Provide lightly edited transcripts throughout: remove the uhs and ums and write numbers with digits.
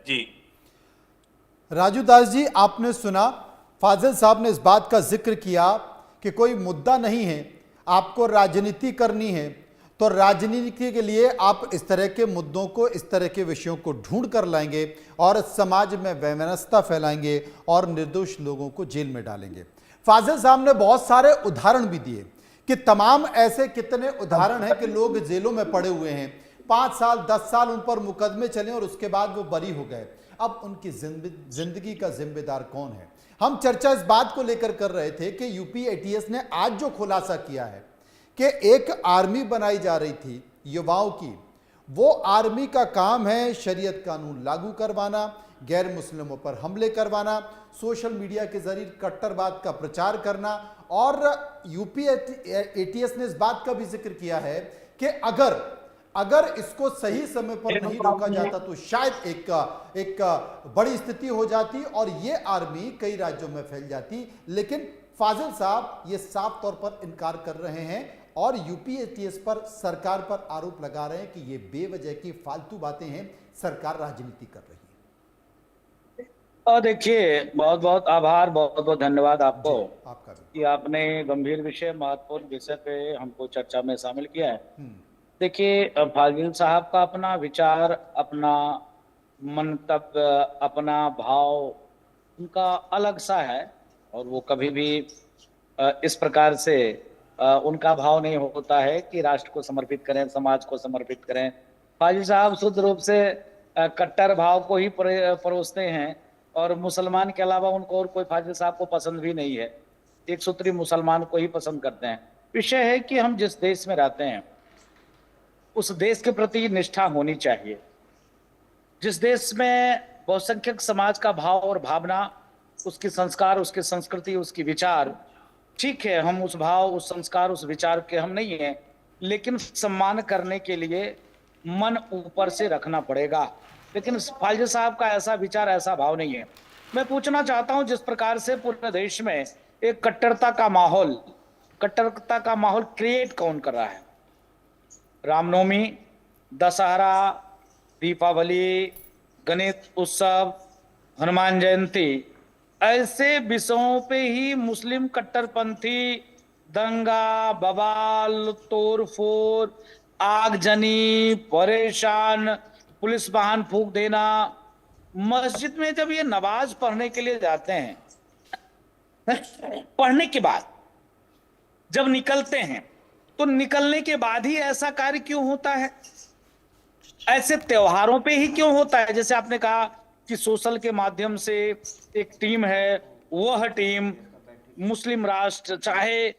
जी। राजू दास जी, आपने सुना फाजिल साहब ने इस बात का जिक्र किया कि कोई मुद्दा नहीं है, आपको राजनीति करनी है तो राजनीति के लिए आप इस तरह के मुद्दों को, इस तरह के विषयों को ढूंढ कर लाएंगे और समाज में वैमनस्यता फैलाएंगे और निर्दोष लोगों को जेल में डालेंगे। फाजिल साहब ने बहुत सारे उदाहरण भी दिए कि तमाम ऐसे कितने उदाहरण हैं कि लोग जेलों में पड़े हुए हैं, 5 साल 10 साल उन पर मुकदमे चले और उसके बाद वो बरी हो गए। अब उनकी जिंदगी का जिम्मेदार कौन है? हम चर्चा इस बात को लेकर कर रहे थे कि यूपी एटीएस ने आज जो खुलासा किया है कि एक आर्मी बनाई जा रही थी युवाओं की, वो आर्मी का काम है शरीयत कानून लागू करवाना, गैर मुस्लिमों पर हमले करवाना, सोशल मीडिया के जरिए कट्टरवाद का प्रचार करना। और यूपी एटीएस ने इस बात का भी जिक्र किया है कि अगर इसको सही समय पर नहीं रोका जाता तो शायद एक बड़ी स्थिति हो जाती और ये आर्मी कई राज्यों में फैल जाती। लेकिन फाजिल साहब ये साफ तौर पर इनकार कर रहे हैं और यूपी एटीएस पर, सरकार पर आरोप लगा रहे हैं कि ये बेवजह की फालतू बातें हैं, सरकार राजनीति कर रही है। और देखिए, बहुत बहुत आभार, बहुत बहुत धन्यवाद आपको आपका भी। कि आपने गंभीर विषय, महत्वपूर्ण विषय पे हमको चर्चा में शामिल किया है। देखिए, फाजिल साहब का अपना विचार, अपना मंतव्य, अपना भाव उनका अलग सा है और वो कभी भी इस प्रकार से उनका भाव नहीं होता है कि राष्ट्र को समर्पित करें, समाज को समर्पित करें। फाजिल साहब शुद्ध रूप से कट्टर भाव को ही परोसते हैं और मुसलमान के अलावा उनको और कोई फाजिल साहब को पसंद भी नहीं है। एक सूत्री मुसलमान को ही पसंद करते हैं। विषय है कि हम जिस देश में रहते हैं उस देश के प्रति निष्ठा होनी चाहिए। जिस देश में बहुसंख्यक समाज का भाव और भावना, उसकी संस्कार, उसकी संस्कृति, उसकी विचार, ठीक है, हम उस भाव, उस संस्कार, उस विचार के हम नहीं हैं, लेकिन सम्मान करने के लिए मन ऊपर से रखना पड़ेगा। लेकिन फाजिल साहब का ऐसा विचार, ऐसा भाव नहीं है। मैं पूछना चाहता हूं, जिस प्रकार से पूरे देश में एक कट्टरता का माहौल क्रिएट कौन कर रहा है? रामनवमी, दशहरा, दीपावली, गणेश उत्सव, हनुमान जयंती, ऐसे विषयों पे ही मुस्लिम कट्टरपंथी दंगा, बवाल, तोड़फोड़, आगजनी, परेशान, पुलिस वाहन फूंक देना। मस्जिद में जब ये नमाज पढ़ने के लिए जाते हैं, पढ़ने के बाद जब निकलते हैं तो निकलने के बाद ही ऐसा कार्य क्यों होता है? ऐसे त्योहारों पे ही क्यों होता है? जैसे आपने कहा कि सोशल के माध्यम से एक टीम है, वह टीम मुस्लिम राष्ट्र, चाहे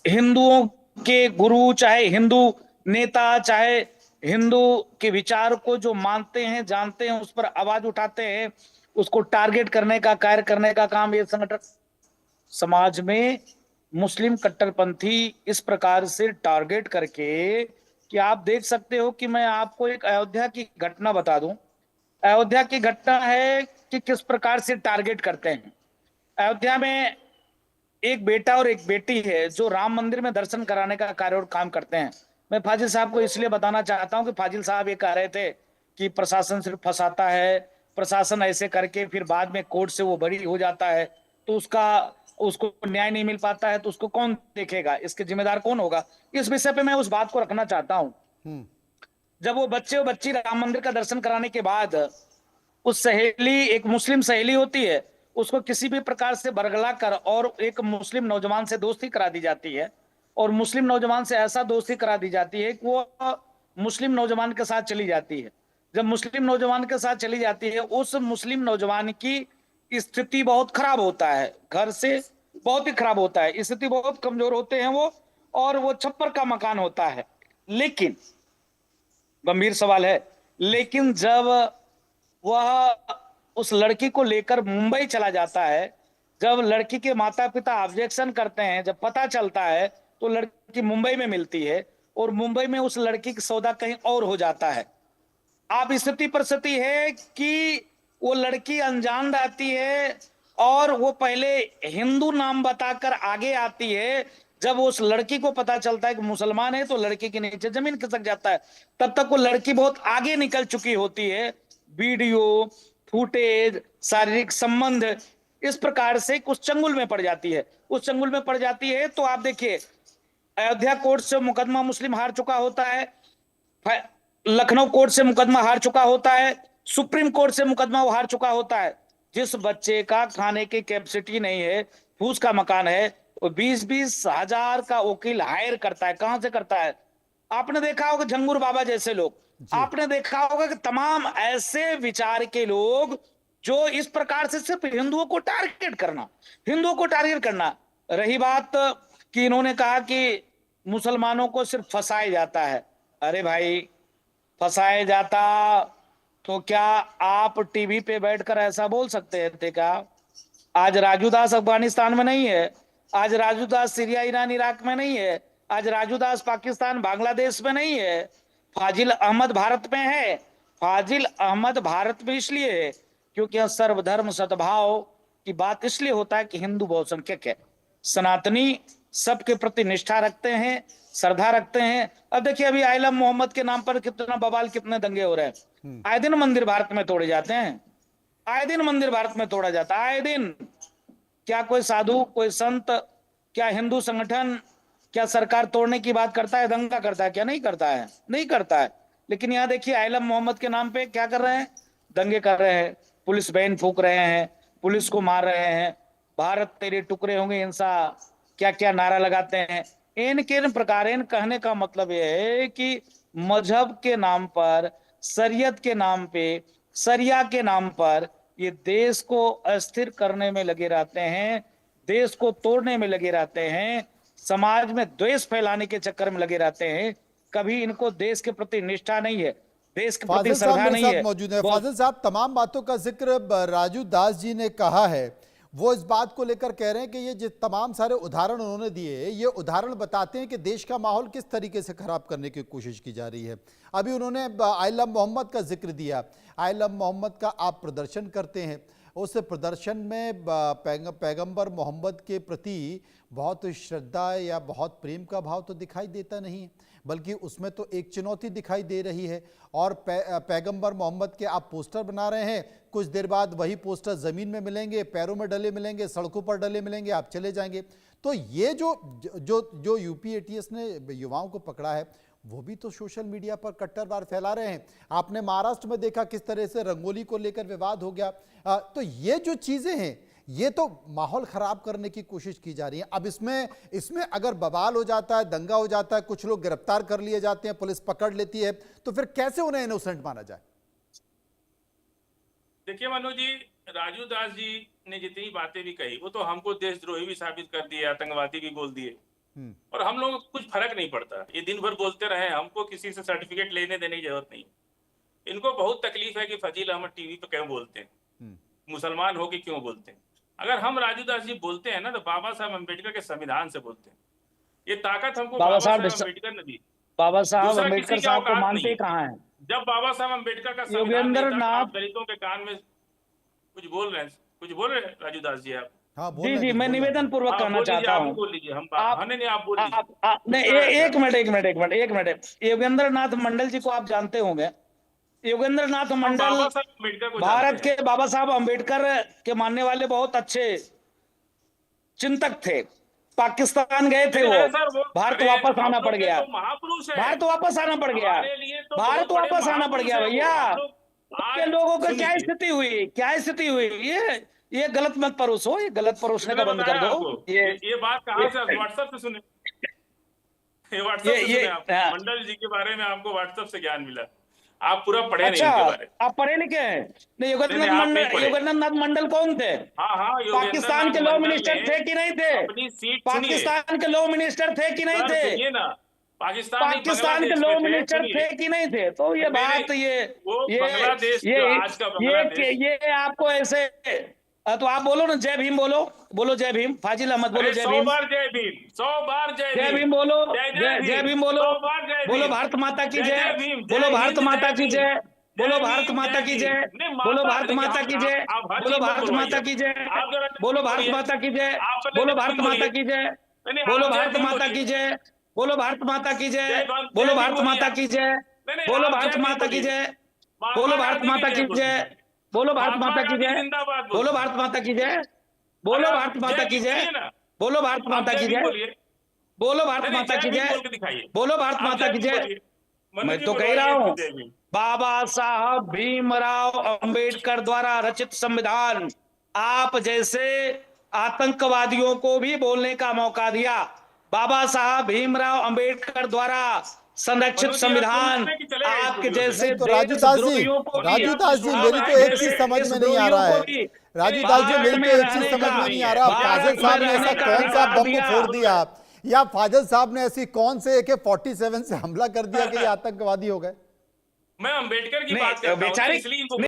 हिंदुओं के गुरु, चाहे हिंदू नेता, चाहे हिंदू के विचार को जो मानते हैं, जानते हैं, उस पर आवाज उठाते हैं, उसको टारगेट करने का, कार्य करने का काम ये संगठन। समाज में मुस्लिम कट्टरपंथी इस प्रकार से टारगेट करके कि आप देख सकते हो कि मैं आपको एक अयोध्या की घटना बता दूं। अयोध्या की घटना है कि किस प्रकार से टारगेट करते हैं। अयोध्या में एक बेटा और एक बेटी है जो राम मंदिर में दर्शन कराने का कार्य और काम करते हैं। मैं फाजिल साहब को इसलिए बताना चाहता हूं कि फाजिल साहब ये कह रहे थे कि प्रशासन सिर्फ फंसाता है, प्रशासन ऐसे करके फिर बाद में कोर्ट से वो बरी हो जाता है तो उसको न्याय नहीं मिल पाता है, तो उसको कौन देखेगा, इसके जिम्मेदार कौन होगा? इस विषय पे मैं उस बात को रखना चाहता हूं। जब वो बच्चे और बच्ची राम मंदिर का दर्शन कराने के बाद उस सहेली, एक मुस्लिम सहेली होती है, उसको किसी भी प्रकार से बरगला कर और एक मुस्लिम नौजवान से दोस्ती करा दी जाती है और मुस्लिम नौजवान से ऐसा दोस्ती करा दी जाती है कि वो मुस्लिम नौजवान के साथ चली जाती है। जब मुस्लिम नौजवान के साथ चली जाती है, उस मुस्लिम नौजवान की स्थिति बहुत खराब होता है, घर से बहुत ही खराब होता है, स्थिति बहुत कमजोर होते हैं वो, और वो छप्पर का मकान होता है। लेकिन गंभीर सवाल है, लेकिन जब वह उस लड़की को लेकर मुंबई चला जाता है, जब लड़की के माता पिता ऑब्जेक्शन करते हैं, जब पता चलता है तो लड़की मुंबई में मिलती है और मुंबई में उस लड़की की सौदा कहीं और हो जाता है। आप स्थिति परिस्थिति है कि वो लड़की अनजान रहती है और वो पहले हिंदू नाम बताकर आगे आती है। जब उस लड़की को पता चलता है कि मुसलमान है तो लड़की के नीचे जमीन खिसक जाता है। तब तक वो लड़की बहुत आगे निकल चुकी होती है, वीडियो, फुटेज, शारीरिक संबंध, इस प्रकार से कुछ चंगुल में पड़ जाती है। उस चंगुल में पड़ जाती है तो आप देखिए, अयोध्या कोर्ट से मुकदमा मुस्लिम हार चुका होता है, लखनऊ कोर्ट से मुकदमा हार चुका होता है, सुप्रीम कोर्ट से मुकदमा वो हार चुका होता है। जिस बच्चे का खाने की कैपेसिटी नहीं है, फूस का मकान है, वो 20-20 हजार का वकील हायर करता है। कहां से करता है? आपने देखा होगा झंगूर बाबा जैसे लोग, आपने देखा होगा कि तमाम ऐसे विचार के लोग जो इस प्रकार से सिर्फ हिंदुओं को टारगेट करना, हिंदुओं को टारगेट करना। रही बात कि इन्होंने कहा कि मुसलमानों को सिर्फ फंसाया जाता है। अरे भाई, फंसाया जाता तो क्या आप टीवी पे बैठकर ऐसा बोल सकते थे क्या? आज राजू दास अफगानिस्तान में नहीं है, आज Raju Das Syria, Iran, Iraq में नहीं है, आज राजू दास पाकिस्तान, बांग्लादेश में नहीं है, फाजिल अहमद भारत में है। फाजिल अहमद भारत में इसलिए है क्योंकि यह सर्वधर्म सद्भाव की बात इसलिए होता है कि हिंदू बहुसंख्यक है, सनातनी सबके प्रति निष्ठा रखते हैं, श्रद्धा रखते हैं। अब देखिए, अभी आइलम मोहम्मद के नाम पर कितना बवाल, कितने दंगे हो रहे हैं। आए दिन मंदिर भारत में तोड़े जाते हैं, आए दिन मंदिर भारत में तोड़ा जाता है, आए दिन। क्या कोई साधु, कोई संत, क्या हिंदू संगठन, क्या सरकार तोड़ने की बात करता है, दंगा करता है? क्या नहीं करता है? नहीं करता है। लेकिन यहाँ देखिए, आइलम मोहम्मद के नाम पे क्या कर रहे हैं? दंगे कर रहे हैं, पुलिस बैन फूंक रहे हैं, पुलिस को मार रहे हैं, भारत तेरे टुकड़े होंगे, हिंसा, क्या क्या नारा लगाते हैं। इन प्रकार कहने का मतलब यह है कि मजहब के नाम पर, शरीयत के नाम पे, शरिया के नाम पर ये देश को अस्थिर करने में लगे रहते हैं, देश को तोड़ने में लगे रहते हैं, समाज में द्वेष फैलाने के चक्कर में लगे रहते हैं। कभी इनको देश के प्रति निष्ठा नहीं है, देश के प्रति फाजिल साहब श्रद्धा मेरे नहीं साथ है। मौजूद है। फाजिल साहब, तमाम बातों का जिक्र राजू दास जी ने कहा है, वो इस बात को लेकर कह रहे हैं कि ये जो तमाम सारे उदाहरण उन्होंने दिए, ये उदाहरण बताते हैं कि देश का माहौल किस तरीके से खराब करने की कोशिश की जा रही है। अभी उन्होंने आइलम मोहम्मद का जिक्र दिया। आइलम मोहम्मद का आप प्रदर्शन करते हैं, उस प्रदर्शन में पैगंबर मोहम्मद के प्रति बहुत श्रद्धा या बहुत प्रेम का भाव तो दिखाई देता नहीं है, बल्कि उसमें तो एक चुनौती दिखाई दे रही है। और पैगंबर मोहम्मद के आप पोस्टर बना रहे हैं, कुछ देर बाद वही पोस्टर ज़मीन में मिलेंगे, पैरों में डले मिलेंगे, सड़कों पर डले मिलेंगे, आप चले जाएंगे। तो ये जो यूपी एटीएस ने युवाओं को पकड़ा है, वो भी तो सोशल मीडिया पर कट्टरवाद फैला रहे हैं। आपने महाराष्ट्र में देखा किस तरह से रंगोली को लेकर विवाद हो गया। तो ये जो चीज़ें हैं, ये तो माहौल खराब करने की कोशिश की जा रही है। अब इसमें अगर बवाल हो जाता है, दंगा हो जाता है, कुछ लोग गिरफ्तार कर लिए जाते हैं, पुलिस पकड़ लेती है, तो फिर कैसे उन्हें इनोसेंट माना जाए? देखिए मनु जी, राजू दास जी ने जितनी बातें भी कही, वो तो हमको देशद्रोही भी साबित कर दिए, आतंकवादी भी बोल दिए, और हम लोगों को कुछ फर्क नहीं पड़ता। ये दिन भर बोलते रहे, हमको किसी से सर्टिफिकेट लेने देने की जरूरत नहीं। इनको बहुत तकलीफ है कि फजील अहमद टीवी पे क्यों बोलते हैं, मुसलमान हो के क्यों बोलते हैं। अगर हम राजू दास जी बोलते हैं ना, तो बाबा साहब अम्बेडकर के संविधान से बोलते हैं। ये ताकत हमको बाबा साहब अम्बेडकर ने दी। बाबा साहब अम्बेडकर साहब को मानते कहाँ हैं? जब बाबा साहब अम्बेडकर का संविधान आप दलितों के कान में कुछ बोल रहे हैं राजू दास जी आप? हाँ, जी, मैं निवेदन पूर्वक कहना चाहता हूँ। बोल लीजिए, हम आप बोल लीजिए। एक मिनट। योगेंद्र नाथ मंडल जी को आप जानते होंगे। योगेंद्र नाथ मंडल भारत के बाबा साहब अम्बेडकर के मानने वाले बहुत अच्छे चिंतक थे। पाकिस्तान गए थे वो, भारत वापस आना पड़ गया, भारत वापस आना पड़ गया, भारत वापस आना पड़ गया। भैया, के लोगों का क्या स्थिति हुई, क्या स्थिति हुई? ये गलत मत परोसो, ये गलत परोसने का बंद कर दो। ये बात कहाँ से? व्हाट्सएप से सुने? मंडल जी के बारे में आपको व्हाट्सएप से ज्ञान मिला? आप पूरा पढ़े नहीं इनके बारे में? आप पढ़े लिखे हैं? नहीं, योगेंद्र नाथ मंडल कौन थे? हाँ, पाकिस्तान के लॉ मिनिस्टर थे कि नहीं थे? पाकिस्तान के लॉ मिनिस्टर थे कि नहीं थे? पाकिस्तान के लॉ मिनिस्टर थे कि नहीं थे? तो ये बात, ये आपको ऐसे, तो आप बोलो ना, जय भीम बोलो जय भीम। फाजिल अहमद बोलो जय भीम। 100 बार जय भीम, 100 बार जय भीम बोलो, जय भीम बोलो, बोलो भारत माता की जय, बोलो भारत माता की जय, बोलो भारत माता की जय, बोलो भारत माता की जय, बोलो भारत माता की जय, बोलो भारत माता की जय, बोलो भारत माता की जय, बोलो भारत माता की जय, बोलो भारत माता की जय, बोलो भारत माता की जय, बोलो भारत माता की जय, बोलो भारत माता की जय, बोलो भारत माता की जय, बोलो भारत माता की जय, बोलो भारत माता की जय, बोलो भारत माता की जय, बोलो भारत माता की जय, बोलो भारत माता की जय। मैं तो कह रहा हूं, बाबा साहब भीमराव अंबेडकर द्वारा रचित संविधान आप जैसे आतंकवादियों को भी बोलने का मौका दिया। बाबा साहब भीमराव अंबेडकर द्वारा संरक्षित संविधान आपके जैसे नहीं तो राजू दास जी, राजू दास जी मेरी तो एक चीज समझ में नहीं आ रहा है, राजू दास जी मेरी तो एक चीज समझ में नहीं आ रहा, फाजिल साहब ने ऐसा कौन सा बम फोड़ दिया या फाजिल साहब ने ऐसी कौन से AK-47 से हमला कर दिया कि ये आतंकवादी हो गए? मैं अंबेडकर की बात करता हूं, बेचारे इसलिए इनको